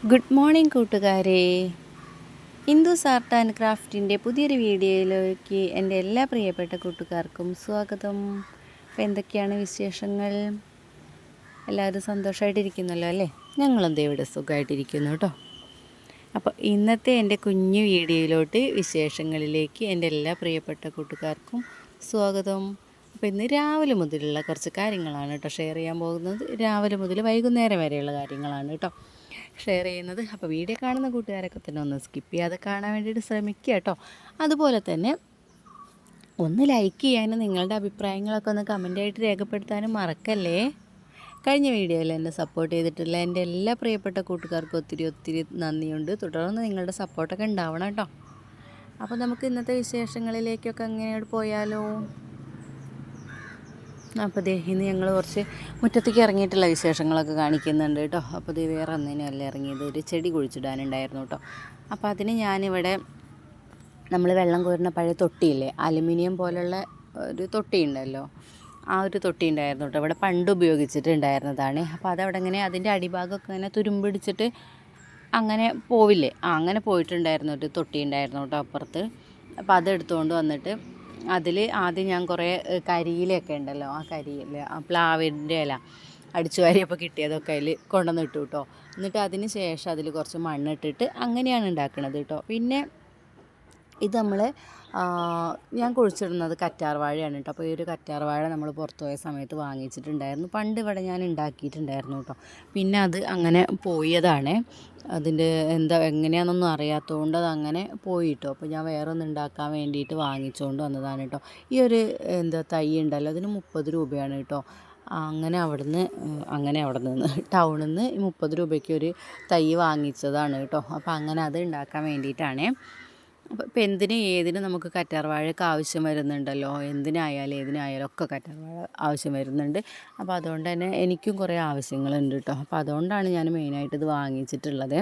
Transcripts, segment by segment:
Good morning കൂട്ടുകാരെ. Hindus art and ക്രാഫ്റ്റിൻ്റെ പുതിയൊരു വീഡിയോയിലേക്ക് എൻ്റെ എല്ലാ പ്രിയപ്പെട്ട കൂട്ടുകാർക്കും സ്വാഗതം. അപ്പോൾ എന്തൊക്കെയാണ് വിശേഷങ്ങൾ? എല്ലാവരും സന്തോഷമായിട്ടിരിക്കുന്നല്ലോ അല്ലേ? ഞങ്ങളെന്താ ഇവിടെ സുഖമായിട്ടിരിക്കുന്നു കേട്ടോ. അപ്പോൾ ഇന്നത്തെ എൻ്റെ കുഞ്ഞു വീഡിയോയിലോട്ട് വിശേഷങ്ങളിലേക്ക് എൻ്റെ എല്ലാ പ്രിയപ്പെട്ട കൂട്ടുകാർക്കും സ്വാഗതം. അപ്പോൾ ഇന്ന് രാവിലെ മുതലുള്ള കുറച്ച് കാര്യങ്ങളാണ് കേട്ടോ ഷെയർ ചെയ്യാൻ പോകുന്നത്. രാവിലെ മുതൽ വൈകുന്നേരം വരെയുള്ള കാര്യങ്ങളാണ് കേട്ടോ ഷെയർ ചെയ്യുന്നത്. അപ്പോൾ വീഡിയോ കാണുന്ന കൂട്ടുകാരൊക്കെ തന്നെ ഒന്ന് സ്കിപ്പ് ചെയ്യാതെ കാണാൻ വേണ്ടിയിട്ട് ശ്രമിക്കുക കേട്ടോ. അതുപോലെ തന്നെ ഒന്ന് ലൈക്ക് ചെയ്യാനും നിങ്ങളുടെ അഭിപ്രായങ്ങളൊക്കെ ഒന്ന് കമൻ്റായിട്ട് രേഖപ്പെടുത്താനും മറക്കല്ലേ. കഴിഞ്ഞ വീഡിയോയിൽ എന്നെ സപ്പോർട്ട് ചെയ്തിട്ടുള്ള എൻ്റെ എല്ലാ പ്രിയപ്പെട്ട കൂട്ടുകാർക്കും ഒത്തിരി നന്ദിയുണ്ട്. തുടർന്ന് നിങ്ങളുടെ സപ്പോർട്ടൊക്കെ ഉണ്ടാവണം കേട്ടോ. അപ്പോൾ നമുക്ക് ഇന്നത്തെ വിശേഷങ്ങളിലേക്കൊക്കെ അങ്ങനെയോട് പോയാലോ. അപ്പോൾ ഇന്ന് ഞങ്ങൾ കുറച്ച് മുറ്റത്തേക്ക് ഇറങ്ങിയിട്ടുള്ള വിശേഷങ്ങളൊക്കെ കാണിക്കുന്നുണ്ട് കേട്ടോ. അപ്പോൾ വേറെ ഒന്നിനല്ല ഇറങ്ങിയത്, ഒരു ചെടി കുഴിച്ചിടാനുണ്ടായിരുന്നു കേട്ടോ. അപ്പോൾ അതിന് ഞാനിവിടെ നമ്മൾ വെള്ളം കോരുന്ന പഴയ തൊട്ടിയില്ലേ, അലുമിനിയം പോലുള്ള ഒരു തൊട്ടി ഉണ്ടല്ലോ, ആ ഒരു തൊട്ടി ഉണ്ടായിരുന്നു കേട്ടോ. ഇവിടെ പണ്ട് ഉപയോഗിച്ചിട്ടുണ്ടായിരുന്നതാണ്. അപ്പോൾ അതവിടെ ഇങ്ങനെ അതിൻ്റെ അടിഭാഗമൊക്കെ ഇങ്ങനെ തുരുമ്പിടിച്ചിട്ട് അങ്ങനെ പോവില്ലേ, അങ്ങനെ പോയിട്ടുണ്ടായിരുന്നു. ഒരു തൊട്ടി ഉണ്ടായിരുന്നു കേട്ടോ അപ്പുറത്ത്. അപ്പോൾ അതെടുത്തുകൊണ്ട് വന്നിട്ട് അതിൽ ആദ്യം ഞാൻ കുറേ കരിയിലൊക്കെ ഉണ്ടല്ലോ, ആ കരിയില, ആ പ്ലാവിൻ്റെ ഇല അടിച്ചു വാരിയപ്പോൾ കിട്ടിയതൊക്കെ അതിൽ കൊണ്ടുവന്നിട്ടു കേട്ടോ. എന്നിട്ട് അതിന് ശേഷം അതിൽ കുറച്ച് മണ്ണിട്ടിട്ട് അങ്ങനെയാണ് ഉണ്ടാക്കുന്നത് കേട്ടോ. പിന്നെ ഇത് നമ്മൾ ഞാൻ കുഴിച്ചിടുന്നത് കറ്റാർ വാഴയാണ് കേട്ടോ. അപ്പോൾ ഈ ഒരു കറ്റാർ വാഴ നമ്മൾ പുറത്തു പോയ സമയത്ത് വാങ്ങിച്ചിട്ടുണ്ടായിരുന്നു. പണ്ട് ഇവിടെ ഞാൻ ഉണ്ടാക്കിയിട്ടുണ്ടായിരുന്നു കേട്ടോ. പിന്നെ അത് അങ്ങനെ പോയതാണ്. അതിൻ്റെ എങ്ങനെയാണെന്നൊന്നും അറിയാത്തതുകൊണ്ട് അത് അങ്ങനെ പോയിട്ടോ. അപ്പോൾ ഞാൻ വേറെ ഒന്ന് ഉണ്ടാക്കാൻ വേണ്ടിയിട്ട് വാങ്ങിച്ചുകൊണ്ട് വന്നതാണ് കേട്ടോ. ഈ ഒരു തൈ ഉണ്ടല്ലോ, അതിന് 30 രൂപയാണ് കേട്ടോ. അങ്ങനെ അവിടെ നിന്ന് ടൗണിൽ നിന്ന് 30 രൂപയ്ക്ക് ഒരു തൈ വാങ്ങിച്ചതാണ് കേട്ടോ. അപ്പോൾ അങ്ങനെ അത് ഉണ്ടാക്കാൻ വേണ്ടിയിട്ടാണ്. അപ്പോൾ ഇപ്പം ഏതിനും നമുക്ക് കറ്റാർ വാഴയൊക്കെ ആവശ്യം വരുന്നുണ്ടല്ലോ. ഏതിനായാലും ഒക്കെ കറ്റാർ വാഴ ആവശ്യം വരുന്നുണ്ട്. അപ്പോൾ അതുകൊണ്ട് തന്നെ എനിക്കും കുറേ ആവശ്യങ്ങളുണ്ട് കേട്ടോ. അപ്പോൾ അതുകൊണ്ടാണ് ഞാൻ മെയിനായിട്ട് ഇത് വാങ്ങിച്ചിട്ടുള്ളത്.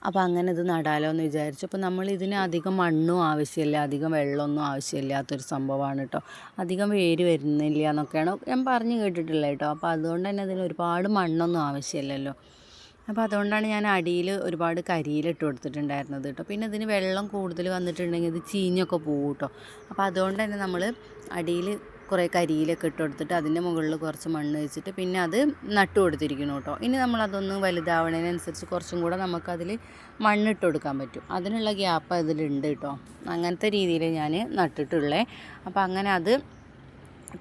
അപ്പോൾ അങ്ങനെ ഇത് നടാലോ എന്ന് വിചാരിച്ചു. അപ്പോൾ നമ്മൾ ഇതിന് അധികം മണ്ണും ആവശ്യമില്ല, അധികം വെള്ളമൊന്നും ആവശ്യമില്ലാത്തൊരു സംഭവമാണ് കേട്ടോ. അധികം വേര് വരുന്നില്ല എന്നൊക്കെയാണ് ഞാൻ പറഞ്ഞു കേട്ടിട്ടുള്ളത് കേട്ടോ. അപ്പോൾ അതുകൊണ്ട് തന്നെ ഇതിന് ഒരുപാട് മണ്ണൊന്നും ആവശ്യമില്ലല്ലോ. അപ്പോൾ അതുകൊണ്ടാണ് ഞാൻ അടിയിൽ ഒരുപാട് കരിയിലിട്ട് കൊടുത്തിട്ടുണ്ടായിരുന്നത് കേട്ടോ. പിന്നെ ഇതിന് വെള്ളം കൂടുതൽ വന്നിട്ടുണ്ടെങ്കിൽ ഇത് ചീഞ്ഞൊക്കെ പോകും കേട്ടോ. അപ്പോൾ അതുകൊണ്ട് തന്നെ നമ്മൾ അടിയിൽ കുറേ കരിയിലൊക്കെ ഇട്ട് കൊടുത്തിട്ട് അതിൻ്റെ മുകളിൽ കുറച്ച് മണ്ണ് വെച്ചിട്ട് പിന്നെ അത് നട്ടു കൊടുത്തിരിക്കണം കേട്ടോ. ഇനി നമ്മളതൊന്ന് വലുതാവണതിനനുസരിച്ച് കുറച്ചും കൂടെ നമുക്കതിൽ മണ്ണിട്ട് കൊടുക്കാൻ പറ്റും. അതിനുള്ള ഗ്യാപ്പ് അതിലുണ്ട് കേട്ടോ. അങ്ങനത്തെ രീതിയിൽ ഞാൻ നട്ടിട്ടുള്ളത്. അപ്പോൾ അങ്ങനെ അത്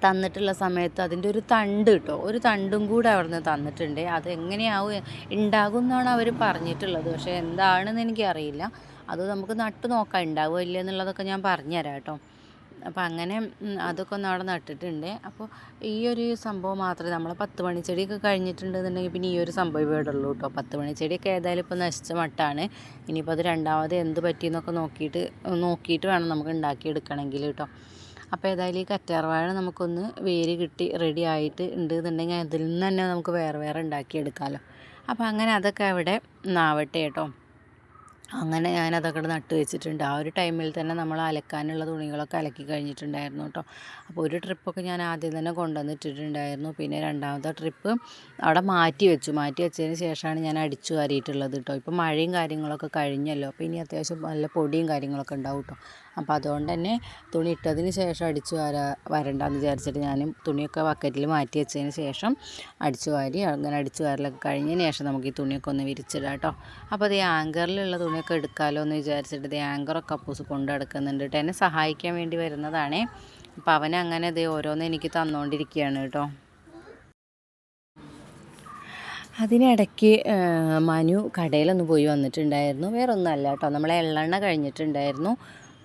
തന്നിട്ടുള്ള സമയത്ത് അതിൻ്റെ ഒരു തണ്ട് കേട്ടോ, ഒരു തണ്ടും കൂടെ അവിടുന്ന് തന്നിട്ടുണ്ട്. അത് എങ്ങനെയാവും ഉണ്ടാകും എന്നാണ് അവർ പറഞ്ഞിട്ടുള്ളത്. പക്ഷേ എന്താണെന്ന് എനിക്കറിയില്ല. അത് നമുക്ക് നട്ട് നോക്കാം, ഉണ്ടാവുമോ ഇല്ല എന്നുള്ളതൊക്കെ ഞാൻ പറഞ്ഞുതരാം കേട്ടോ. അപ്പോൾ അങ്ങനെ അതൊക്കെ ഒന്ന് അവിടെ നട്ടിട്ടുണ്ട്. അപ്പോൾ ഈ ഒരു സംഭവം മാത്രമേ നമ്മൾ 10 മണിച്ചെടിയൊക്കെ കഴിഞ്ഞിട്ടുണ്ടെന്നുണ്ടെങ്കിൽ പിന്നെ ഈ ഒരു സംഭവം ഇവിടെ ഉള്ളൂ കേട്ടോ. 10 മണിച്ചെടിയൊക്കെ ഏതായാലും ഇപ്പോൾ നശിച്ച മട്ടാണ്. ഇനിയിപ്പോൾ അത് രണ്ടാമത് എന്ത് പറ്റിയെന്നൊക്കെ നോക്കിയിട്ട് വേണം നമുക്ക് ഉണ്ടാക്കിയെടുക്കണമെങ്കിൽ കേട്ടോ. അപ്പോൾ ഏതായാലും ഈ കറ്റാർവാഴ നമുക്കൊന്ന് വേര് കിട്ടി റെഡി ആയിട്ട് ഉണ്ട് എന്നുണ്ടെങ്കിൽ അതിൽ നിന്ന് തന്നെ നമുക്ക് വേറെ ഉണ്ടാക്കിയെടുക്കാമല്ലോ. അപ്പോൾ അങ്ങനെ അതൊക്കെ അവിടെ നാവട്ടെ കേട്ടോ. അങ്ങനെ ഞാനതൊക്കെ നട്ട് വെച്ചിട്ടുണ്ട്. ആ ഒരു ടൈമിൽ തന്നെ നമ്മൾ അലക്കാനുള്ള തുണികളൊക്കെ അലക്കി കഴിഞ്ഞിട്ടുണ്ടായിരുന്നു കേട്ടോ. അപ്പോൾ ഒരു ട്രിപ്പൊക്കെ ഞാൻ ആദ്യം തന്നെ കൊണ്ടുവന്നിട്ടിട്ടുണ്ടായിരുന്നു. പിന്നെ രണ്ടാമത്തെ ട്രിപ്പ് അവിടെ മാറ്റി വെച്ചതിന് ശേഷമാണ് ഞാൻ അടിച്ചു വാരിയിട്ടുള്ളത് കേട്ടോ. ഇപ്പോൾ മഴയും കാര്യങ്ങളൊക്കെ കഴിഞ്ഞല്ലോ. അപ്പോൾ ഇനി അത്യാവശ്യം നല്ല പൊടിയും കാര്യങ്ങളൊക്കെ ഉണ്ടാവും കേട്ടോ. അപ്പോൾ അതുകൊണ്ട് തന്നെ തുണി ഇട്ടതിന് ശേഷം വരണ്ടെന്ന് വിചാരിച്ചിട്ട് ഞാനും തുണിയൊക്കെ ബക്കറ്റിൽ മാറ്റി വെച്ചതിന് ശേഷം അങ്ങനെ അടിച്ചു വാരലൊക്കെ കഴിഞ്ഞതിന് ശേഷം നമുക്ക് ഈ തുണിയൊക്കെ ഒന്ന് വിരിച്ചിടാം കേട്ടോ. അപ്പോൾ അത് ആങ്കറിലുള്ള തുണിയൊക്കെ എടുക്കാമല്ലോ എന്ന് വിചാരിച്ചിട്ട് ഇത് ആങ്കറൊക്കെ അപ്പൂസ് കൊണ്ട് നടക്കുന്നുണ്ട് കേട്ടോ. എന്നെ സഹായിക്കാൻ വേണ്ടി വരുന്നതാണേ. അപ്പോൾ അവനങ്ങനെ ഇത് ഓരോന്ന് എനിക്ക് തന്നുകൊണ്ടിരിക്കുകയാണ് കേട്ടോ. അതിനിടയ്ക്ക് മനു കടയിലൊന്ന് പോയി വന്നിട്ടുണ്ടായിരുന്നു. വേറെ ഒന്നുമല്ല കേട്ടോ, നമ്മളെ എള്ളെണ്ണ കഴിഞ്ഞിട്ടുണ്ടായിരുന്നു.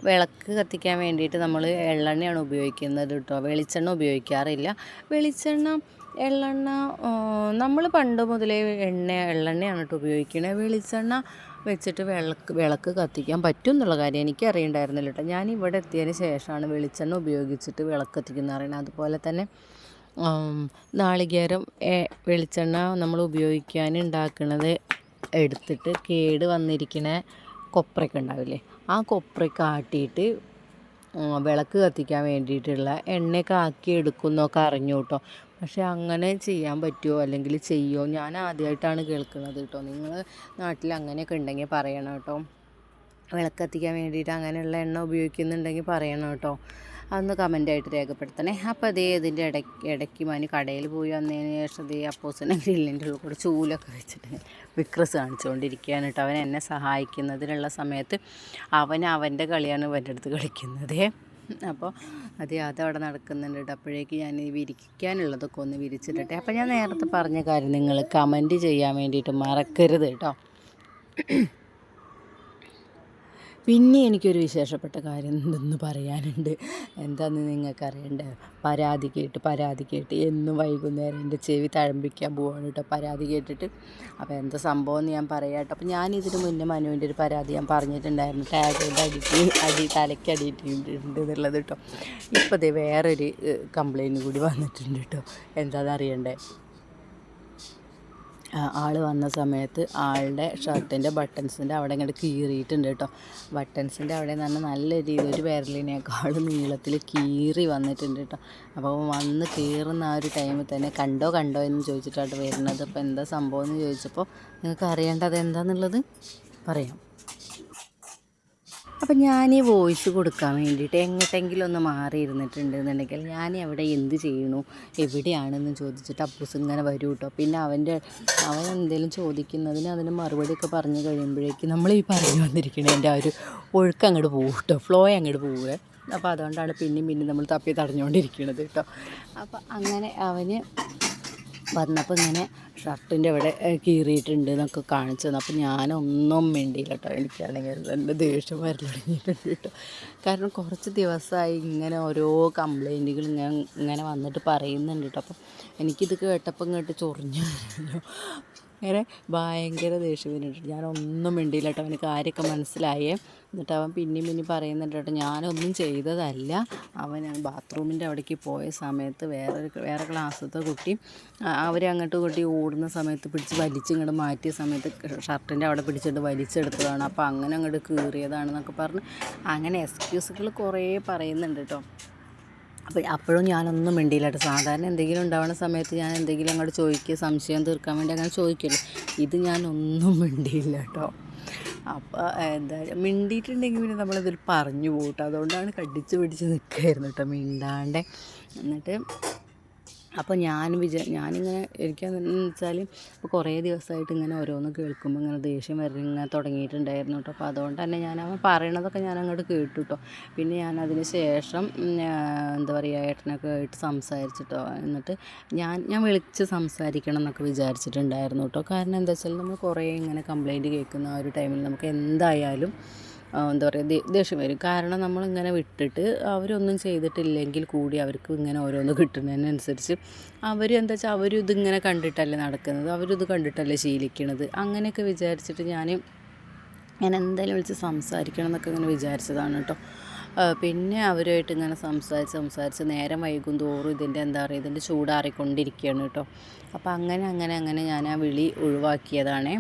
വിളക്ക് കത്തിക്കാൻ വേണ്ടിയിട്ട് നമ്മൾ എള്ളെണ്ണയാണ് ഉപയോഗിക്കുന്നത് കേട്ടോ. വെളിച്ചെണ്ണ ഉപയോഗിക്കാറില്ല. എള്ളെണ്ണ നമ്മൾ പണ്ട് മുതലേ എള്ളെണ്ണയാണ് കേട്ടോ ഉപയോഗിക്കുന്നത്. വെളിച്ചെണ്ണ വെച്ചിട്ട് വിളക്ക് കത്തിക്കാൻ പറ്റും എന്നുള്ള കാര്യം എനിക്ക് അറിയണ്ടായിരുന്നില്ല കേട്ടോ. ഞാൻ ഇവിടെ എത്തിയതിന് ശേഷമാണ് വെളിച്ചെണ്ണ ഉപയോഗിച്ചിട്ട് വിളക്ക് കത്തിക്കുന്നത് അറിയണം. അതുപോലെ തന്നെ നാളികേരം വെളിച്ചെണ്ണ നമ്മൾ ഉപയോഗിക്കാൻ ഉണ്ടാക്കുന്നത് എടുത്തിട്ട് കേട് വന്നിരിക്കുന്ന കൊപ്രയൊക്കെ ഉണ്ടാവില്ലേ, ആ കൊപ്രയൊക്കെ ആട്ടിയിട്ട് വിളക്ക് കത്തിക്കാൻ വേണ്ടിയിട്ടുള്ള എണ്ണയൊക്കെ ആക്കി എടുക്കുന്നൊക്കെ അറിഞ്ഞു കേട്ടോ. പക്ഷേ അങ്ങനെ ചെയ്യാൻ പറ്റുമോ അല്ലെങ്കിൽ ചെയ്യുമോ? ഞാൻ ആദ്യമായിട്ടാണ് കേൾക്കുന്നത് കേട്ടോ. നിങ്ങൾ നാട്ടിൽ അങ്ങനെയൊക്കെ ഉണ്ടെങ്കിൽ പറയണം കേട്ടോ. വിളക്ക് കത്തിക്കാൻ വേണ്ടിയിട്ട് അങ്ങനെയുള്ള എണ്ണ ഉപയോഗിക്കുന്നുണ്ടെങ്കിൽ പറയണം കേട്ടോ. അതൊന്ന് കമൻ്റായിട്ട് രേഖപ്പെടുത്തണേ. അപ്പോൾ അതേ ഇതിൻ്റെ ഇടയ്ക്ക് മാനി കടയിൽ പോയി വന്നതിന് ശേഷം അതേ അപ്പോസിനെ ഗ്രില്ലിൻ്റെ ഉള്ളിൽ കൂടെ ചൂലൊക്കെ വെച്ചിട്ട് വിക്രസ് കാണിച്ചുകൊണ്ടിരിക്കുകയാണ് കേട്ടോ. അവൻ എന്നെ സഹായിക്കുന്നതിനുള്ള സമയത്ത് അവൻ്റെ കളിയാണ് ഇവൻ്റെ അടുത്ത് കളിക്കുന്നത്. അപ്പോൾ അതവിടെ നടക്കുന്നുണ്ട് കേട്ടോ. അപ്പോഴേക്ക് ഞാൻ വിരിക്കാനുള്ളതൊക്കെ ഒന്ന് വിരിച്ചിട്ടെ. അപ്പോൾ ഞാൻ നേരത്തെ പറഞ്ഞ കാര്യം നിങ്ങൾ കമൻറ്റ് ചെയ്യാൻ വേണ്ടിയിട്ട് മറക്കരുത് കേട്ടോ. പിന്നെ എനിക്കൊരു വിശേഷപ്പെട്ട കാര്യം എന്തെന്ന് പറയാനുണ്ട്. എന്താണെന്ന് നിങ്ങൾക്കറിയണ്ടേ? പരാതി കേട്ട് എന്നും വൈകുന്നേരം എൻ്റെ ചെവി തഴമ്പിക്കാൻ പോവാണ് കേട്ടോ പരാതി കേട്ടിട്ട്. അപ്പോൾ എന്താ സംഭവം എന്ന് ഞാൻ പറയാം കേട്ടോ. അപ്പോൾ ഞാനിതിന് മുന്നേ മനുവിൻ്റെ ഒരു പരാതി ഞാൻ പറഞ്ഞിട്ടുണ്ടായിരുന്നു. ടാഗിൻ്റെ തലയ്ക്ക് അടിയിട്ടുണ്ട് എന്നുള്ളത് കേട്ടോ. ഇപ്പോൾ ദേ വേറൊരു കംപ്ലയിൻറ്റ് കൂടി വന്നിട്ടുണ്ട് കേട്ടോ. എന്താണെന്ന് അറിയണ്ടേ? ആൾ വന്ന സമയത്ത് ആളുടെ ഷർട്ടിൻ്റെ ബട്ടൺസിൻ്റെ അവിടെ ഇങ്ങോട്ട് കീറിയിട്ടുണ്ട് കേട്ടോ. ബട്ടൺസിൻ്റെ അവിടെ എന്ന് പറഞ്ഞാൽ നല്ല രീതിയിൽ ഒരു വിരലിനേക്കാൾ നീളത്തിൽ കീറി വന്നിട്ടുണ്ട് കേട്ടോ. അപ്പോൾ വന്ന് കീറുന്ന ആ ഒരു ടൈമിൽ തന്നെ കണ്ടോ എന്ന് ചോദിച്ചിട്ടാണ് വരുന്നത്. അപ്പോൾ എന്താ സംഭവം എന്ന് ചോദിച്ചപ്പോൾ നിങ്ങൾക്ക് അറിയേണ്ടത് എന്താണെന്നുള്ളത് പറയാം. അപ്പം ഞാൻ ഈ വോയിസ് കൊടുക്കാൻ വേണ്ടിയിട്ട് എങ്ങോട്ടെങ്കിലും ഒന്ന് മാറി ഇരുന്നിട്ടുണ്ടെന്നുണ്ടെങ്കിൽ ഞാൻ അവിടെ എന്ത് ചെയ്യണു എവിടെയാണെന്ന് ചോദിച്ചിട്ട് അപ്പൂസ് ഇങ്ങനെ വരും കേട്ടോ. പിന്നെ അവൻ എന്തെങ്കിലും ചോദിക്കുന്നതിന് അതിന് മറുപടിയൊക്കെ പറഞ്ഞു കഴിയുമ്പോഴേക്കും നമ്മൾ ഈ പറഞ്ഞു വന്നിരിക്കണതിൻ്റെ ആ ഒരു ഒഴുക്ക് അങ്ങോട്ട് പോകും കേട്ടോ, ഫ്ലോ അങ്ങോട്ട് പോവുക. അപ്പോൾ അതുകൊണ്ടാണ് പിന്നെയും നമ്മൾ തപ്പി തടഞ്ഞുകൊണ്ടിരിക്കുന്നത് കേട്ടോ. അപ്പോൾ അങ്ങനെ അവന് വന്നപ്പോൾ ഇങ്ങനെ ഷർട്ടിൻ്റെ അവിടെ കീറിയിട്ടുണ്ട് എന്നൊക്കെ കാണിച്ചു തന്നു. അപ്പോൾ ഞാനൊന്നും മിണ്ടിയില്ല കേട്ടോ. എനിക്കാണെങ്കിൽ എൻ്റെ ദേഷ്യം വരൽ തുടങ്ങിയിട്ടുണ്ട് കേട്ടോ. കാരണം കുറച്ച് ദിവസമായി ഇങ്ങനെ ഓരോ കംപ്ലൈൻറ്റുകൾ ഇങ്ങനെ വന്നിട്ട് പറയുന്നുണ്ട് കേട്ടോ. അപ്പം എനിക്കിത് കേട്ടപ്പോൾ ഇങ്ങോട്ട് ചൊറിഞ്ഞു വരുമല്ലോ. അങ്ങനെ ഭയങ്കര ദേഷ്യം വരുന്നുണ്ട്. ഞാനൊന്നും മിണ്ടിയില്ല കേട്ടോ. അവന് കാര്യമൊക്കെ മനസ്സിലായേ. എന്നിട്ട് അവൻ പിന്നെയും പറയുന്നുണ്ട് കേട്ടോ, ഞാനൊന്നും ചെയ്തതല്ല. അവൻ ബാത്റൂമിൻ്റെ അവിടേക്ക് പോയ സമയത്ത് വേറെ ക്ലാസ്സിലത്തെ കുട്ടി അവരങ്ങോട്ട് കൂട്ടി ഓടുന്ന സമയത്ത് പിടിച്ച് വലിച്ചിങ്ങോട്ട് മാറ്റിയ സമയത്ത് ഷർട്ടിൻ്റെ അവിടെ പിടിച്ചിട്ട് വലിച്ചെടുത്തതാണ്. അപ്പോൾ അങ്ങനെ അങ്ങോട്ട് കീറിയതാണെന്നൊക്കെ പറഞ്ഞ് അങ്ങനെ എക്സ്ക്യൂസുകൾ കുറേ പറയുന്നുണ്ട് കേട്ടോ. അപ്പോഴും ഞാനൊന്നും മിണ്ടിയില്ല കേട്ടോ. സാധാരണ എന്തെങ്കിലും ഉണ്ടാവുന്ന സമയത്ത് ഞാൻ എന്തെങ്കിലും അങ്ങോട്ട് ചോദിക്കുക, സംശയം തീർക്കാൻ വേണ്ടി അങ്ങനെ ചോദിക്കുമല്ലോ. ഇത് ഞാനൊന്നും മിണ്ടിയില്ല കേട്ടോ. അപ്പോൾ എന്താ മിണ്ടിയിട്ടുണ്ടെങ്കിൽ പിന്നെ നമ്മളിതിൽ പറഞ്ഞു പോകട്ടോ. അതുകൊണ്ടാണ് കടിച്ച് പിടിച്ച് നിൽക്കുകയായിരുന്നു കേട്ടോ മിണ്ടാണ്ട്. എന്നിട്ട് അപ്പോൾ ഞാനിങ്ങനെ എനിക്കെന്ന് വെച്ചാൽ ഇപ്പോൾ കുറേ ദിവസമായിട്ട് ഇങ്ങനെ ഓരോന്ന് കേൾക്കുമ്പോൾ ഇങ്ങനെ ദേഷ്യം ഇങ്ങനെ തുടങ്ങിയിട്ടുണ്ടായിരുന്നു കേട്ടോ. അപ്പോൾ അതുകൊണ്ട് തന്നെ അവൻ പറയണതൊക്കെ ഞാൻ അങ്ങോട്ട് കേട്ടു കേട്ടോ. പിന്നെ ഞാൻ അതിന് ശേഷം എന്താ പറയുക ഏട്ടനൊക്കെ ആയിട്ട് സംസാരിച്ചിട്ടോ. എന്നിട്ട് ഞാൻ വിളിച്ച് സംസാരിക്കണം എന്നൊക്കെ വിചാരിച്ചിട്ടുണ്ടായിരുന്നു കേട്ടോ. കാരണം എന്താ വെച്ചാൽ നമ്മൾ കുറേ ഇങ്ങനെ കംപ്ലയിൻറ്റ് കേൾക്കുന്ന ആ ഒരു ടൈമിൽ നമുക്ക് എന്തായാലും എന്താ പറയുക ദേഷ്യം വരും. കാരണം നമ്മളിങ്ങനെ വിട്ടിട്ട് അവരൊന്നും ചെയ്തിട്ടില്ലെങ്കിൽ കൂടി അവർക്ക് ഇങ്ങനെ ഓരോന്ന് കിട്ടുന്നതിനനുസരിച്ച് എന്താ വെച്ചാൽ അവരും ഇതിങ്ങനെ കണ്ടിട്ടല്ലേ നടക്കുന്നത്, അവരിത് കണ്ടിട്ടല്ലേ ശീലിക്കണത്. അങ്ങനെയൊക്കെ വിചാരിച്ചിട്ട് ഞാൻ എന്തായാലും വിളിച്ച് സംസാരിക്കണം എന്നൊക്കെ ഇങ്ങനെ വിചാരിച്ചതാണ് കേട്ടോ. പിന്നെ അവരുമായിട്ട് ഇങ്ങനെ സംസാരിച്ച് നേരം വൈകും തോറും ഇതിൻ്റെ ചൂടാറിക്കൊണ്ടിരിക്കുകയാണ് കേട്ടോ. അപ്പോൾ അങ്ങനെ ഞാൻ ആ വിളി ഒഴിവാക്കിയതാണേ.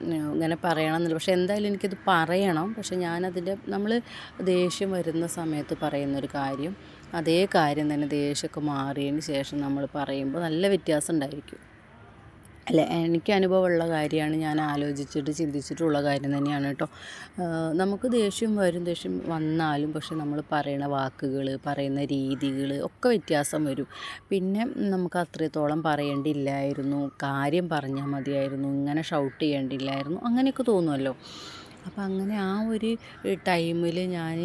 ഇങ്ങനെ പറയണമെന്നില്ല. പക്ഷെ എന്തായാലും എനിക്കിത് പറയണം. പക്ഷെ നമ്മൾ ദേഷ്യം വരുന്ന സമയത്ത് പറയുന്നൊരു കാര്യം അതേ കാര്യം തന്നെ ദേഷ്യമൊക്കെ മാറിയതിന് ശേഷം നമ്മൾ പറയുമ്പോൾ നല്ല വ്യത്യാസം ഉണ്ടായിരിക്കും അല്ലേ. എനിക്ക് അനുഭവമുള്ള കാര്യമാണ്, ഞാൻ ആലോചിച്ചിട്ട് ചിന്തിച്ചിട്ടുള്ള കാര്യം തന്നെയാണ് കേട്ടോ. നമുക്ക് ദേഷ്യം വന്നാലും പക്ഷെ നമ്മൾ പറയുന്ന വാക്കുകൾ, പറയുന്ന രീതികൾ ഒക്കെ വ്യത്യാസം വരും. പിന്നെ നമുക്ക് അത്രത്തോളം പറയേണ്ടിയില്ലായിരുന്നു, കാര്യം പറഞ്ഞാൽ മതിയായിരുന്നു, ഇങ്ങനെ ഷൗട്ട് ചെയ്യേണ്ടിയില്ലായിരുന്നു, അങ്ങനെയൊക്കെ തോന്നുമല്ലോ. അപ്പം അങ്ങനെ ആ ഒരു ടൈമിൽ ഞാൻ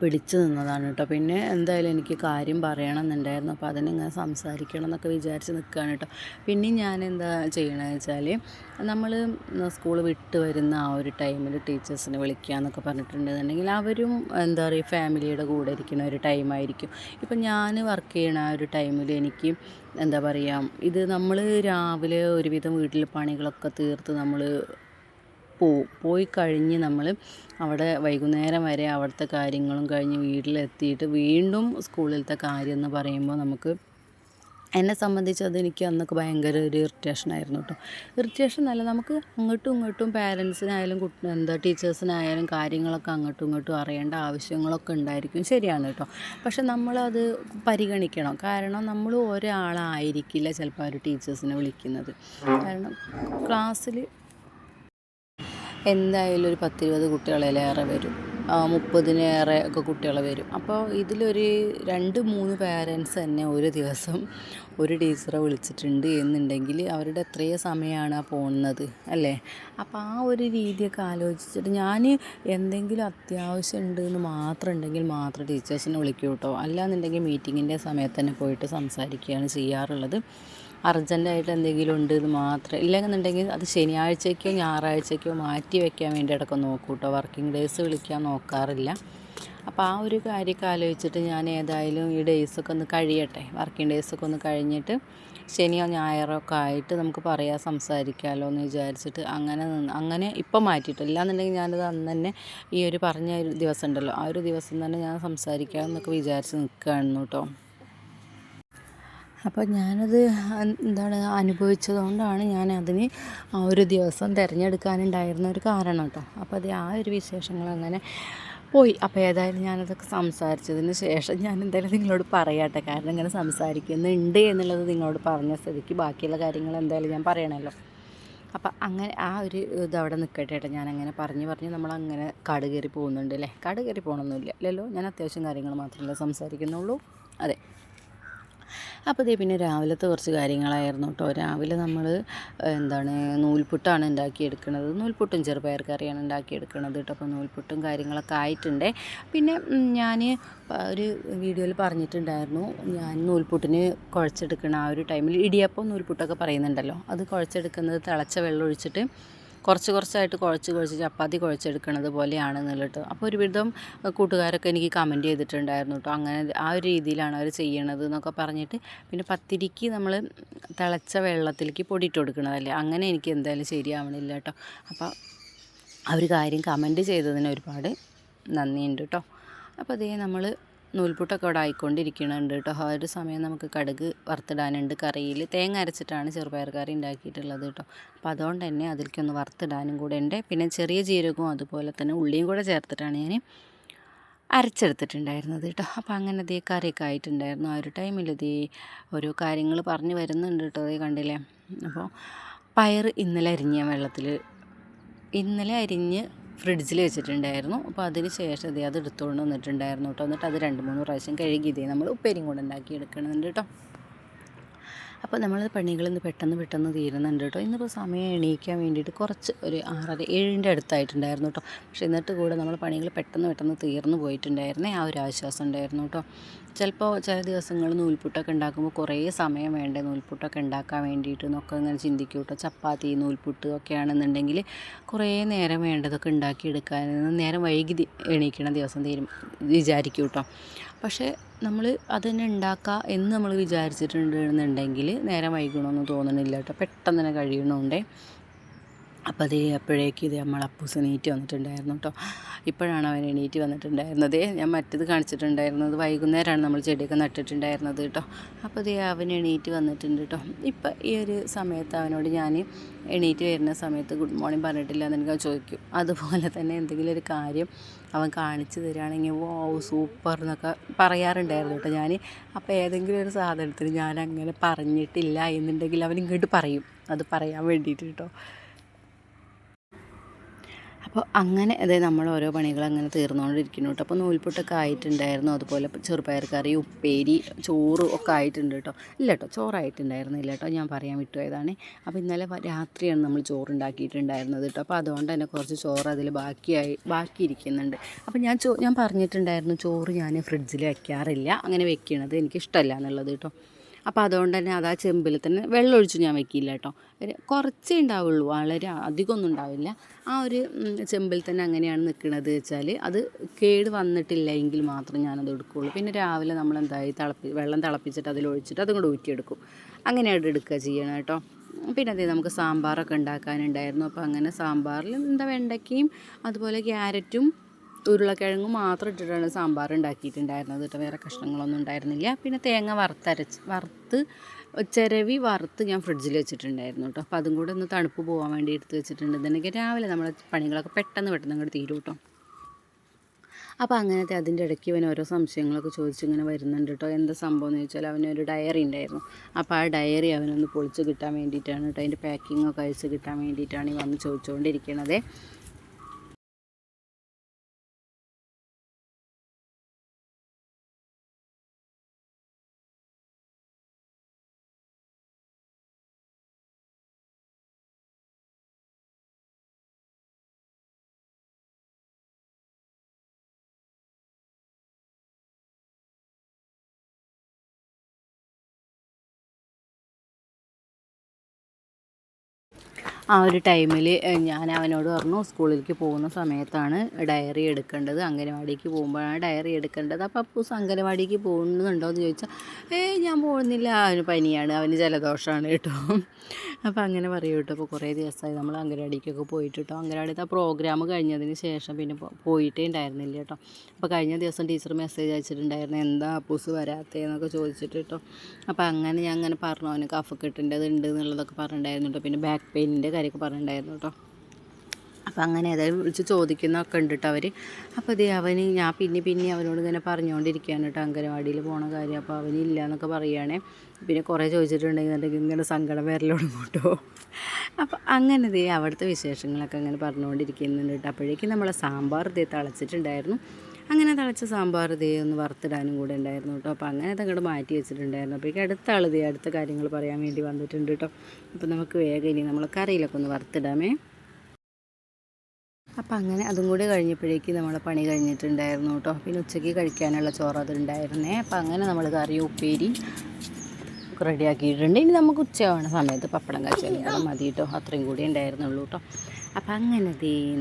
പിടിച്ചു നിന്നതാണ് കേട്ടോ. പിന്നെ എന്തായാലും എനിക്ക് കാര്യം പറയണമെന്നുണ്ടായിരുന്നു. അപ്പോൾ അതിനിങ്ങനെ സംസാരിക്കണം എന്നൊക്കെ വിചാരിച്ച് നിൽക്കുകയാണ് കേട്ടോ. പിന്നെ ഞാൻ എന്താ ചെയ്യണമെന്ന് വെച്ചാൽ നമ്മൾ സ്കൂൾ വിട്ട് വരുന്ന ആ ഒരു ടൈമിൽ ടീച്ചേഴ്സിനെ വിളിക്കുക എന്നൊക്കെ പറഞ്ഞിട്ടുണ്ടെന്നുണ്ടെങ്കിൽ അവരും എന്താ പറയുക ഫാമിലിയുടെ കൂടെ ഇരിക്കുന്ന ഒരു ടൈമായിരിക്കും. ഇപ്പം ഞാൻ വർക്ക് ചെയ്യണ ആ ഒരു ടൈമിൽ എനിക്ക് എന്താ പറയുക, ഇത് നമ്മൾ രാവിലെ ഒരുവിധം വീട്ടിൽ പണികളൊക്കെ തീർത്ത് നമ്മൾ പോയി കഴിഞ്ഞ് നമ്മൾ അവിടെ വൈകുന്നേരം വരെ അവിടുത്തെ കാര്യങ്ങളും കഴിഞ്ഞ് വീട്ടിലെത്തിയിട്ട് വീണ്ടും സ്കൂളിലത്തെ കാര്യം എന്ന് പറയുമ്പോൾ നമുക്ക് എന്നെ സംബന്ധിച്ച് അതെനിക്ക് അന്നൊക്കെ ഭയങ്കര ഒരു ഇറിറ്റേഷനായിരുന്നു കേട്ടോ. ഇറിറ്റേഷൻ എന്നല്ല, നമുക്ക് അങ്ങോട്ടും ഇങ്ങോട്ടും പാരൻസിനായാലും ടീച്ചേഴ്സിനായാലും കാര്യങ്ങളൊക്കെ അങ്ങോട്ടും ഇങ്ങോട്ടും അറിയേണ്ട ആവശ്യങ്ങളൊക്കെ ഉണ്ടായിരിക്കും, ശരിയാണ് കേട്ടോ. പക്ഷെ നമ്മളത് പരിഗണിക്കണം. കാരണം നമ്മൾ ഒരാളായിരിക്കില്ല ചിലപ്പോൾ ആ ഒരു ടീച്ചേഴ്സിനെ വിളിക്കുന്നത്. കാരണം ക്ലാസ്സിൽ എന്തായാലും ഒരു 10-20 കുട്ടികളേറെ വരും, 30-ലേറെ ഒക്കെ കുട്ടികൾ വരും. അപ്പോൾ ഇതിലൊരു 2-3 പാരൻസ് തന്നെ ഒരു ദിവസം ഒരു ടീച്ചറെ വിളിച്ചിട്ടുണ്ട് എന്നുണ്ടെങ്കിൽ അവരുടെ എത്രയോ സമയമാണ് പോകുന്നത് അല്ലേ. അപ്പോൾ ആ ഒരു രീതിയൊക്കെ ആലോചിച്ചിട്ട് ഞാൻ എന്തെങ്കിലും അത്യാവശ്യം ഉണ്ടെന്ന് മാത്രം ഉണ്ടെങ്കിൽ മാത്രം ടീച്ചേഴ്സിനെ വിളിക്കും കേട്ടോ. അല്ലാന്നുണ്ടെങ്കിൽ മീറ്റിങ്ങിൻ്റെ സമയത്ത് തന്നെ പോയിട്ട് സംസാരിക്കുകയാണ് ചെയ്യാറുള്ളത്. അർജൻറ്റായിട്ട് എന്തെങ്കിലും ഉണ്ട് എന്ന് മാത്രം, ഇല്ലെന്നുണ്ടെങ്കിൽ അത് ശനിയാഴ്ചയ്ക്കോ ഞായറാഴ്ചയ്ക്കോ മാറ്റി വയ്ക്കാൻ വേണ്ടി ഇടയ്ക്ക് നോക്കൂ കേട്ടോ. വർക്കിംഗ് ഡേയ്സ് വിളിക്കാൻ നോക്കാറില്ല. അപ്പോൾ ആ ഒരു കാര്യമൊക്കെ ആലോചിച്ചിട്ട് ഞാൻ ഏതായാലും ഈ ഡേയ്സൊക്കെ ഒന്ന് കഴിയട്ടെ, വർക്കിംഗ് ഡേയ്സൊക്കെ ഒന്ന് കഴിഞ്ഞിട്ട് ശനിയോ ഞായറോ ഒക്കെ ആയിട്ട് നമുക്ക് പറയാം, സംസാരിക്കാമല്ലോ എന്ന് വിചാരിച്ചിട്ട് അങ്ങനെ ഇപ്പം മാറ്റിയിട്ടില്ല എന്നുണ്ടെങ്കിൽ ഞാനത് അന്ന് തന്നെ ഈ ഒരു പറഞ്ഞ ഒരു ദിവസം ഉണ്ടല്ലോ, ആ ഒരു ദിവസം തന്നെ ഞാൻ സംസാരിക്കാമെന്നൊക്കെ വിചാരിച്ച് നിൽക്കുകയായിരുന്നു കേട്ടോ. അപ്പോൾ ഞാനത് അനുഭവിച്ചതുകൊണ്ടാണ് ഞാൻ അതിന് ആ ഒരു ദിവസം തിരഞ്ഞെടുക്കാനുണ്ടായിരുന്ന ഒരു കാരണം കേട്ടോ. അപ്പോൾ അത് ആ ഒരു വിശേഷങ്ങൾ അങ്ങനെ പോയി. അപ്പോൾ ഏതായാലും ഞാനതൊക്കെ സംസാരിച്ചതിന് ശേഷം ഞാൻ എന്തായാലും നിങ്ങളോട് പറയാട്ടെ. കാരണം ഇങ്ങനെ സംസാരിക്കുന്നുണ്ട് എന്നുള്ളത് നിങ്ങളോട് പറഞ്ഞ സ്ഥിതിക്ക് ബാക്കിയുള്ള കാര്യങ്ങൾ എന്തായാലും ഞാൻ പറയണമല്ലോ. അപ്പം അങ്ങനെ ആ ഒരു ഇതവിടെ നിൽക്കട്ടെ കേട്ടോ. ഞാനങ്ങനെ പറഞ്ഞ് നമ്മളങ്ങനെ കാട് കയറി പോകുന്നുണ്ട് അല്ലേ. കാട് കയറി പോകണമെന്നില്ല അല്ലല്ലോ, ഞാൻ അത്യാവശ്യം കാര്യങ്ങൾ മാത്രമല്ലേ സംസാരിക്കുന്നുള്ളൂ. അതെ. അപ്പോൾ ഇതേ പിന്നെ രാവിലത്തെ കുറച്ച് കാര്യങ്ങളായിരുന്നു കേട്ടോ. രാവിലെ നമ്മൾ നൂൽപുട്ടാണ് ഉണ്ടാക്കിയെടുക്കുന്നത്. നൂൽപുട്ടും ചെറുപയർ കറിയാണ് ഉണ്ടാക്കിയെടുക്കുന്നത് കേട്ടോ. അപ്പോൾ നൂൽപുട്ടും കാര്യങ്ങളൊക്കെ ആയിട്ടുണ്ട്. പിന്നെ ഞാൻ ഒരു വീഡിയോയിൽ പറഞ്ഞിട്ടുണ്ടായിരുന്നു, ഞാൻ നൂൽപുട്ടിന് കുഴച്ചെടുക്കണ ആ ഒരു ടൈമിൽ ഇടിയപ്പം നൂൽപുട്ടൊക്കെ പറയുന്നുണ്ടല്ലോ, അത് കുഴച്ചെടുക്കുന്നത് തിളച്ച വെള്ളം ഒഴിച്ചിട്ട് കുറച്ചായിട്ട് കുഴച്ച് ചപ്പാത്തി കുഴച്ചെടുക്കണത് പോലെയാണെന്നുള്ളത്. അപ്പോൾ ഒരുവിധം കൂട്ടുകാരൊക്കെ എനിക്ക് കമൻറ്റ് ചെയ്തിട്ടുണ്ടായിരുന്നു കേട്ടോ. അങ്ങനെ ആ ഒരു രീതിയിലാണ് അവർ ചെയ്യണത് എന്നൊക്കെ പറഞ്ഞിട്ട്. പിന്നെ പത്തിരിക്ക് നമ്മൾ തിളച്ച വെള്ളത്തിലേക്ക് പൊടിയിട്ട് കൊടുക്കണതല്ലേ, അങ്ങനെ എനിക്ക് എന്തായാലും ശരിയാവണില്ല കേട്ടോ. അപ്പോൾ ആ ഒരു കാര്യം കമൻറ്റ് ചെയ്തതിന് ഒരുപാട് നന്ദിയുണ്ട് കേട്ടോ. അപ്പോൾ അതേ നമ്മൾ നൂൽപുട്ടൊക്കെ ഇവിടെ ആയിക്കൊണ്ടിരിക്കുന്നുണ്ട് കേട്ടോ. ആ ഒരു സമയം നമുക്ക് കടുക് വറുത്തിടാനുണ്ട്. കറിയിൽ തേങ്ങ അരച്ചിട്ടാണ് ചെറുപയർ കറി ഉണ്ടാക്കിയിട്ടുള്ളത് കേട്ടോ. അപ്പോൾ അതുകൊണ്ട് തന്നെ അതിലേക്കൊന്ന് വറുത്തിടാനും കൂടെ ഉണ്ട്. പിന്നെ ചെറിയ ജീരകവും അതുപോലെ തന്നെ ഉള്ളിയും കൂടെ ചേർത്തിട്ടാണ് ഞാൻ അരച്ചെടുത്തിട്ടുണ്ടായിരുന്നത് കേട്ടോ. അപ്പോൾ അങ്ങനെ ദേ കറിയൊക്കെ ആയിട്ടുണ്ടായിരുന്നു. ആ ഒരു ടൈമിൽ ദേ ഓരോ കാര്യങ്ങൾ പറഞ്ഞു വരുന്നുണ്ട് കേട്ടോ. അതേ കണ്ടില്ലേ. അപ്പോൾ പയർ ഇന്നലെ അരിഞ്ഞ് ഫ്രിഡ്ജിൽ വെച്ചിട്ടുണ്ടായിരുന്നു. അപ്പോൾ അതിന് ശേഷം അത് എടുത്തുകൊണ്ട് വന്നിട്ടുണ്ടായിരുന്നു കേട്ടോ. എന്നിട്ട് അത് 2-3 പ്രാവശ്യം കഴുകി നമ്മൾ ഉപ്പേരിയും കൂടെ ഉണ്ടാക്കി എടുക്കണമെന്നുണ്ട് കേട്ടോ. അപ്പോൾ നമ്മൾ പണികളിന്ന് പെട്ടെന്ന് തീരുന്നുണ്ട് കേട്ടോ. ഇന്നിപ്പോൾ സമയം എണീക്കാൻ വേണ്ടിയിട്ട് കുറച്ച് ഒരു 6:30-7 അടുത്തായിട്ടുണ്ടായിരുന്നു കേട്ടോ. പക്ഷേ എന്നിട്ട് കൂടെ നമ്മൾ പണികൾ പെട്ടെന്ന് തീർന്നു പോയിട്ടുണ്ടായിരുന്നേ, ആ ഒരു ആശ്വാസം ഉണ്ടായിരുന്നു കേട്ടോ. ചില ദിവസങ്ങൾ നൂൽപുട്ടൊക്കെ ഉണ്ടാക്കുമ്പോൾ കുറേ സമയം വേണ്ടേ നൂൽപുട്ടൊക്കെ ഉണ്ടാക്കാൻ വേണ്ടിയിട്ട് എന്നൊക്കെ ഇങ്ങനെ ചിന്തിക്കും കേട്ടോ. ചപ്പാത്തി നൂൽപുട്ട് ഒക്കെ ആണെന്നുണ്ടെങ്കിൽ കുറേ നേരം വേണ്ടതൊക്കെ ഉണ്ടാക്കിയെടുക്കാൻ, നേരം വൈകി എണീക്കണ ദിവസം വിചാരിക്കും കേട്ടോ. പക്ഷേ നമ്മൾ അതന്നെ ഉണ്ടാക്കുക എന്ന് നമ്മൾ വിചാരിച്ചിട്ടുണ്ടെന്നുണ്ടെങ്കിൽ നേരം വൈകണമെന്ന് തോന്നണില്ല കേട്ടോ. പെട്ടെന്ന് തന്നെ കഴിയണമുണ്ടേ. അപ്പോൾ അപ്പോഴേക്കും നമ്മൾ അപ്പൂസ് എണീറ്റ് വന്നിട്ടുണ്ടായിരുന്നു കേട്ടോ. ഇപ്പോഴാണ് അവൻ എണീറ്റ് വന്നിട്ടുണ്ടായിരുന്നത്. ഞാൻ മറ്റത് കാണിച്ചിട്ടുണ്ടായിരുന്നത് വൈകുന്നേരമാണ് നമ്മൾ ചെടിയൊക്കെ നട്ടിട്ടുണ്ടായിരുന്നത് കേട്ടോ. അപ്പോൾ അവൻ എണീറ്റ് വന്നിട്ടുണ്ട് കേട്ടോ. ഇപ്പം ഈ ഒരു സമയത്ത് അവനോട് ഞാൻ എണീറ്റ് വരുന്ന സമയത്ത് ഗുഡ് മോർണിംഗ് പറഞ്ഞിട്ടില്ല എന്ന് എനിക്ക് ചോദിക്കും. അതുപോലെ തന്നെ എന്തെങ്കിലും ഒരു കാര്യം അവൻ കാണിച്ചു തരികയാണെങ്കിൽ വോ സൂപ്പർ എന്നൊക്കെ പറയാറുണ്ടായിരുന്നു കേട്ടോ ഞാൻ. അപ്പോൾ ഏതെങ്കിലും ഒരു സാധനത്തിന് ഞാൻ അങ്ങനെ പറഞ്ഞിട്ടില്ല എന്നുണ്ടെങ്കിൽ അവൻ ഇങ്ങോട്ട് പറയും, അത് പറയാൻ വേണ്ടിയിട്ട് കേട്ടോ. അപ്പോൾ അങ്ങനെ നമ്മൾ ഓരോ പണികൾ അങ്ങനെ തീർന്നുകൊണ്ടിരിക്കുന്നു കേട്ടോ. അപ്പോൾ നൂൽപുട്ടൊക്കെ ആയിട്ടുണ്ടായിരുന്നു. അതുപോലെ ചെറുപയർ കറി, ഉപ്പേരി, ചോറ് ഒക്കെ ആയിട്ടുണ്ട് കേട്ടോ. ഇല്ല കേട്ടോ, ചോറായിട്ടുണ്ടായിരുന്നില്ല കേട്ടോ, ഞാൻ പറയാൻ വിട്ടുപോയതാണ്. അപ്പോൾ ഇന്നലെ രാത്രിയാണ് നമ്മൾ ചോറുണ്ടാക്കിയിട്ടുണ്ടായിരുന്നത് കേട്ടോ. അപ്പോൾ അതുകൊണ്ട് തന്നെ കുറച്ച് ചോറ് അതിൽ ബാക്കിയിരിക്കുന്നുണ്ട്. അപ്പോൾ ഞാൻ പറഞ്ഞിട്ടുണ്ടായിരുന്നു ചോറ് ഞാൻ ഫ്രിഡ്ജിൽ വയ്ക്കാറില്ല, അങ്ങനെ വെക്കണത് എനിക്കിഷ്ടമല്ല എന്നുള്ളത് കേട്ടോ. അപ്പോൾ അതുകൊണ്ട് തന്നെ അത് ആ ചെമ്പിൽ തന്നെ വെള്ളം ഒഴിച്ച് ഞാൻ വെക്കില്ല കേട്ടോ. കുറച്ചേ ഉണ്ടാവുള്ളൂ, വളരെ അധികമൊന്നും ഉണ്ടാവില്ല. ആ ഒരു ചെമ്പിൽ തന്നെ അങ്ങനെയാണ് നിൽക്കുന്നത് വെച്ചാൽ അത് കേട് വന്നിട്ടില്ല എങ്കിൽ മാത്രം ഞാനത് എടുക്കുകയുള്ളൂ. പിന്നെ രാവിലെ നമ്മൾ വെള്ളം തിളപ്പിച്ചിട്ട് അതിലൊഴിച്ചിട്ട് അതും കൂടെ ഊറ്റിയെടുക്കും. അങ്ങനെയായിട്ട് എടുക്കുക ചെയ്യണം കേട്ടോ. പിന്നെ അതേ നമുക്ക് സാമ്പാറൊക്കെ ഉണ്ടാക്കാനുണ്ടായിരുന്നു. അപ്പോൾ അങ്ങനെ സാമ്പാറിൽ വെണ്ടയ്ക്കയും അതുപോലെ ക്യാരറ്റും ഉരുളക്കിഴങ്ങ് മാത്രം ഇട്ടിട്ടാണ് സാമ്പാർ ഉണ്ടാക്കിയിട്ടുണ്ടായിരുന്നത് കേട്ടോ. വേറെ കഷ്ണങ്ങളൊന്നും ഉണ്ടായിരുന്നില്ല. പിന്നെ തേങ്ങ വറുത്ത് ഞാൻ ഫ്രിഡ്ജിൽ വെച്ചിട്ടുണ്ടായിരുന്നു കേട്ടോ. അപ്പോൾ അതും കൂടെ ഒന്ന് തണുപ്പ് പോകാൻ വേണ്ടി എടുത്ത് വെച്ചിട്ടുണ്ട്. ഇതെങ്കിൽ രാവിലെ നമ്മളെ പണികളൊക്കെ പെട്ടെന്ന് അങ്ങോട്ട് തീരും കേട്ടോ. അപ്പോൾ അങ്ങനത്തെ അതിൻ്റെ ഇടയ്ക്ക് ഇവൻ ഓരോ സംശയങ്ങളൊക്കെ ചോദിച്ചിങ്ങനെ വരുന്നുണ്ട് കേട്ടോ. എന്താ സംഭവം എന്ന് ചോദിച്ചാൽ അവനൊരു ഡയറി ഉണ്ടായിരുന്നു. അപ്പോൾ ആ ഡയറി അവനൊന്ന് പൊളിച്ച് കിട്ടാൻ വേണ്ടിയിട്ടാണ് കേട്ടോ, അതിൻ്റെ പാക്കിങ്ങൊക്കെ അഴിച്ച് കിട്ടാൻ വേണ്ടിയിട്ടാണ് ഈ വന്ന് ചോദിച്ചുകൊണ്ടിരിക്കുന്നത്. ആ ഒരു ടൈമിൽ ഞാൻ അവനോട് പറഞ്ഞു സ്കൂളിലേക്ക് പോകുന്ന സമയത്താണ് ഡയറി എടുക്കേണ്ടത്, അംഗനവാടിക്ക് പോകുമ്പോഴാണ് ഡയറി എടുക്കേണ്ടത്. അപ്പോൾ അപ്പൂസ് അംഗനവാടിക്ക് പോകുന്നുണ്ടോ എന്ന് ചോദിച്ചാൽ ഞാൻ പോകുന്നില്ല, അവന് പനിയാണ്, അവന് ജലദോഷമാണ് കേട്ടോ. അപ്പോൾ അങ്ങനെ പറയും കേട്ടോ. അപ്പോൾ കുറേ ദിവസമായി നമ്മൾ അംഗനവാടിക്കൊക്കെ പോയിട്ട് കേട്ടോ. അംഗനവാടിത്തെ ആ പ്രോഗ്രാം കഴിഞ്ഞതിന് ശേഷം പിന്നെ പോയിട്ടേ ഉണ്ടായിരുന്നില്ല കേട്ടോ. അപ്പോൾ കഴിഞ്ഞ ദിവസം ടീച്ചർ മെസ്സേജ് അയച്ചിട്ടുണ്ടായിരുന്നു, എന്താ അപ്പൂസ് വരാത്തതെന്നൊക്കെ ചോദിച്ചിട്ട് കേട്ടോ. അപ്പോൾ അങ്ങനെ ഞാൻ അങ്ങനെ പറഞ്ഞു, അവന് കഫക്കെട്ടിൻ്റെത് ഉണ്ട് എന്നുള്ളതൊക്കെ പറഞ്ഞിട്ടുണ്ടായിരുന്നു കേട്ടോ. പിന്നെ ബാക്ക് പെയിനിൻ്റെ കാര്യമൊക്കെ പറഞ്ഞിട്ടുണ്ടായിരുന്നു കേട്ടോ. അപ്പോൾ അങ്ങനെ ഏതായാലും വിളിച്ച് ചോദിക്കുന്നൊക്കെ ഉണ്ട് കേട്ടോ അവർ. അപ്പോൾ അവന് ഞാൻ പിന്നെ അവനോട് ഇങ്ങനെ പറഞ്ഞുകൊണ്ടിരിക്കുകയാണ് കേട്ടോ അംഗനവാടിയിൽ പോണ കാര്യം. അപ്പോൾ അവനില്ല എന്നൊക്കെ പറയുകയാണേ. പിന്നെ കുറേ ചോദിച്ചിട്ടുണ്ടെങ്കിൽ ഇങ്ങനെ സങ്കടം വരലോടും കേട്ടോ. അപ്പോൾ അങ്ങനെ അവിടുത്തെ വിശേഷങ്ങളൊക്കെ അങ്ങനെ പറഞ്ഞുകൊണ്ടിരിക്കുന്നുണ്ട് കേട്ടോ. അപ്പോഴേക്കും നമ്മളെ സാമ്പാർ തിളച്ചിട്ടുണ്ടായിരുന്നു. അങ്ങനെ തിളച്ച സാമ്പാർ ഒന്ന് വറുത്തിടാനും കൂടെ ഉണ്ടായിരുന്നു കേട്ടോ. അപ്പോൾ അങ്ങനെ അങ്ങോട്ട് മാറ്റി വെച്ചിട്ടുണ്ടായിരുന്നു. അപ്പോഴേക്കും അടുത്ത കാര്യങ്ങൾ പറയാൻ വേണ്ടി വന്നിട്ടുണ്ട് കേട്ടോ. അപ്പോൾ നമുക്ക് വേഗം ഇനി നമ്മൾ കറിയിലൊക്കെ ഒന്ന് വറുത്തിടാമേ. അപ്പം അങ്ങനെ അതും കൂടി കഴിഞ്ഞപ്പോഴേക്കും നമ്മളെ പണി കഴിഞ്ഞിട്ടുണ്ടായിരുന്നു കേട്ടോ. പിന്നെ ഉച്ചയ്ക്ക് കഴിക്കാനുള്ള ചോറ് അതുണ്ടായിരുന്നേ. അപ്പം അങ്ങനെ നമ്മൾ കറി ഉപ്പേരി റെഡിയാക്കിയിട്ടുണ്ട്. ഇനി നമുക്ക് ഉച്ചയാവണ സമയത്ത് പപ്പടം കാച്ചാൽ അത് മതി കേട്ടോ. അത്രയും കൂടി ഉണ്ടായിരുന്നുള്ളൂ കേട്ടോ. അപ്പം അങ്ങനെ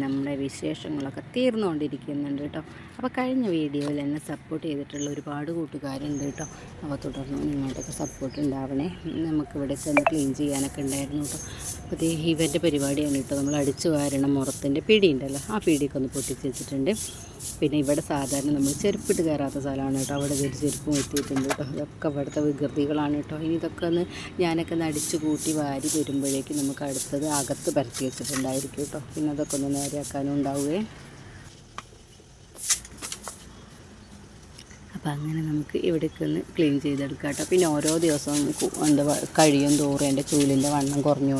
നമ്മുടെ വിശേഷങ്ങളൊക്കെ തീർന്നുകൊണ്ടിരിക്കുന്നുണ്ട് കേട്ടോ. അപ്പോൾ കഴിഞ്ഞ വീഡിയോയിൽ എന്നെ സപ്പോർട്ട് ചെയ്തിട്ടുള്ള ഒരുപാട് കൂട്ടുകാരുണ്ട് കേട്ടോ. അപ്പോൾ തുടർന്ന് നിങ്ങളുടെയൊക്കെ സപ്പോർട്ട് ഉണ്ടാവണേ. നമുക്കിവിടെയൊക്കെ ഒന്ന് ക്ലീൻ ചെയ്യാനൊക്കെ ഉണ്ടായിരുന്നു കേട്ടോ. അപ്പോൾ ഇവൻ്റെ പരിപാടിയാണ് കേട്ടോ. നമ്മൾ അടിച്ചു വാരണം മുറത്തിൻ്റെ പിടി ഉണ്ടല്ലോ, ആ പിടിയൊക്കെ ഒന്ന് പൊട്ടിച്ച് വെച്ചിട്ടുണ്ട്. പിന്നെ ഇവിടെ സാധാരണ നമ്മൾ ചെരുപ്പിട്ട് കയറാത്ത സ്ഥലമാണ് കേട്ടോ. അവിടെ ഒരു ചെരുപ്പും എത്തിയിട്ടുണ്ട് കേട്ടോ. ഇതൊക്കെ ഇവിടുത്തെ വികൃതികളാണ് കേട്ടോ. ഇനി ഇതൊക്കെ ഒന്ന് ഞാനൊക്കെ അടിച്ചു കൂട്ടി വാരി വരുമ്പോഴേക്കും നമുക്ക് അടുത്തത് അകത്ത് പരത്തി വെച്ചിട്ടുണ്ടായിരിക്കും കേട്ടോ. പിന്നെ അതൊക്കെ ഒന്ന് നേരെയാക്കാനും ഉണ്ടാവുകയെ. അപ്പോൾ അങ്ങനെ നമുക്ക് ഇവിടേക്ക് ഒന്ന് ക്ലീൻ ചെയ്തെടുക്കാം കേട്ടോ. പിന്നെ ഓരോ ദിവസവും കഴിയും തോറും എൻ്റെ ചൂലിൻ്റെ വണ്ണം കുറഞ്ഞു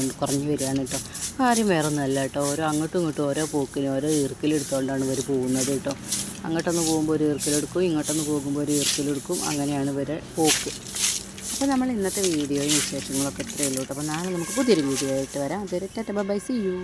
വരികയാണ് കേട്ടോ. ആരും വേറെ ഒന്നുമല്ല കേട്ടോ. അങ്ങോട്ടും ഇങ്ങോട്ടും ഓരോ പോക്കിനും ഓരോ ഈർക്കിലെടുത്തുകൊണ്ടാണ് ഇവർ പോകുന്നത് കേട്ടോ. അങ്ങോട്ടൊന്ന് പോകുമ്പോൾ ഒരു ഈർക്കിലെടുക്കും, ഇങ്ങോട്ടൊന്ന് പോകുമ്പോൾ ഒരു ഈർക്കിലെടുക്കും. അങ്ങനെയാണ് ഇവരെ പോക്ക്. അപ്പോൾ നമ്മൾ ഇന്നത്തെ വീഡിയോയും വിശേഷങ്ങളൊക്കെ ഇത്രയേ ഉള്ളൂ കേട്ടോ. അപ്പോൾ നാളെ നമുക്ക് പുതിയൊരു വീഡിയോ ആയിട്ട് വരാം. അതൊരു ടാറ്റ ബൈ, സീ യു.